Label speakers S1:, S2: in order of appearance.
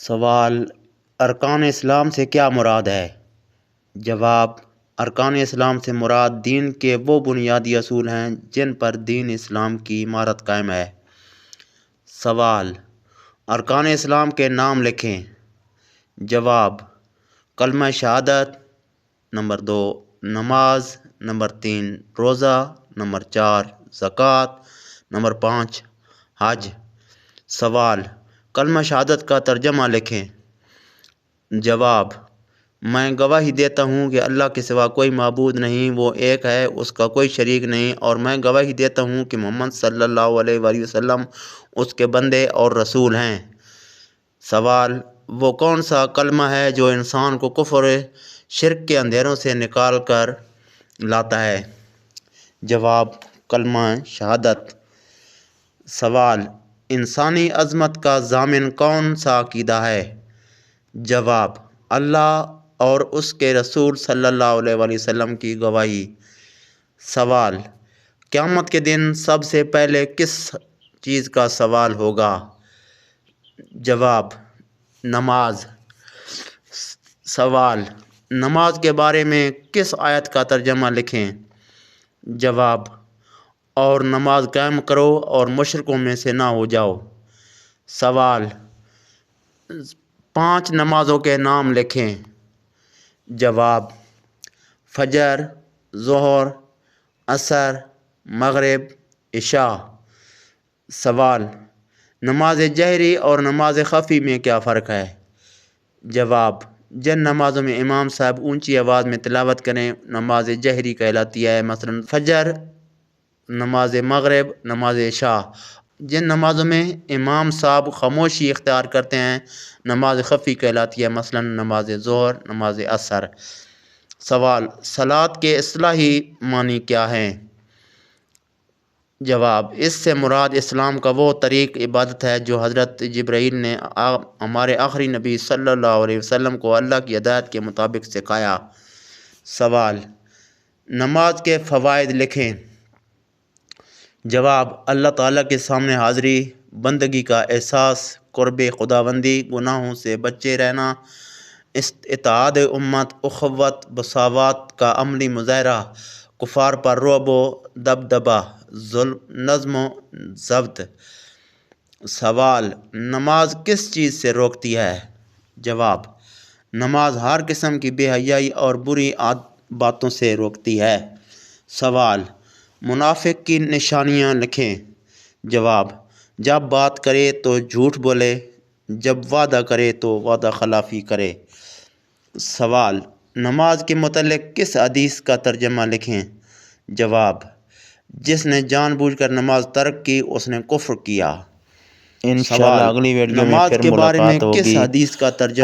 S1: سوال: ارکان اسلام سے کیا مراد ہے؟ جواب: ارکان اسلام سے مراد دین کے وہ بنیادی اصول ہیں جن پر دین اسلام کی عمارت قائم ہے۔ سوال: ارکان اسلام کے نام لکھیں۔ جواب: کلمہ شہادت، نمبر 2 نماز، نمبر 3 روزہ، نمبر 4 زکوٰۃ، نمبر 5 حج۔ سوال: کلمہ شہادت کا ترجمہ لکھیں۔ جواب: میں گواہی دیتا ہوں کہ اللہ کے سوا کوئی معبود نہیں، وہ ایک ہے، اس کا کوئی شریک نہیں، اور میں گواہی دیتا ہوں کہ محمد صلی اللہ علیہ وآلہ وسلم اس کے بندے اور رسول ہیں۔ سوال: وہ کون سا کلمہ ہے جو انسان کو کفر شرک کے اندھیروں سے نکال کر لاتا ہے؟ جواب: کلمہ شہادت۔ سوال: انسانی عظمت کا ضامن کون سا عقیدہ ہے؟ جواب: اللہ اور اس کے رسول صلی اللہ علیہ وآلہ وسلم کی گواہی۔ سوال: قیامت کے دن سب سے پہلے کس چیز کا سوال ہوگا؟ جواب: نماز۔ سوال: نماز کے بارے میں کس آیت کا ترجمہ لکھیں؟ جواب: اور نماز قائم کرو اور مشرکوں میں سے نہ ہو جاؤ۔ سوال: 5 نمازوں کے نام لکھیں۔ جواب: فجر، ظہر، عصر، مغرب، عشاء۔ سوال: نماز جہری اور نماز خفی میں کیا فرق ہے؟ جواب: جن نمازوں میں امام صاحب اونچی آواز میں تلاوت کریں نماز جہری کہلاتی ہے، مثلا فجر، نماز مغرب، نماز عشاء۔ جن نمازوں میں امام صاحب خاموشی اختیار کرتے ہیں نماز خفی کہلاتی ہے، مثلا نماز ظہر، نماز عصر۔ سوال: صلاۃ کے اصطلاحی معنی کیا ہیں؟ جواب: اس سے مراد اسلام کا وہ طریق عبادت ہے جو حضرت جبرائیل نے ہمارے آخری نبی صلی اللہ علیہ وسلم کو اللہ کی ہدایت کے مطابق سکھایا۔ سوال: نماز کے فوائد لکھیں۔ جواب: اللہ تعالیٰ کے سامنے حاضری، بندگی کا احساس، قرب خداوندی، گناہوں سے بچے رہنا، اتحاد امت، اخوت، مساوات کا عملی مظاہرہ، کفار پر رعب و دبدبہ، نظم و ضبط۔ سوال: نماز کس چیز سے روکتی ہے؟ جواب: نماز ہر قسم کی بے حیائی اور بری باتوں سے روکتی ہے۔ سوال: منافق کی نشانیاں لکھیں۔ جواب: جب بات کرے تو جھوٹ بولے، جب وعدہ کرے تو وعدہ خلافی کرے۔ سوال: نماز کے متعلق کس حدیث کا ترجمہ لکھیں۔ جواب: جس نے جان بوجھ کر نماز ترک کی اس نے کفر کیا۔
S2: انشاءاللہ اگلی ویڈیو میں
S1: نماز
S2: پھر
S1: کے بارے میں
S2: ملاقات
S1: کس
S2: ہوگی۔
S1: حدیث کا ترجمہ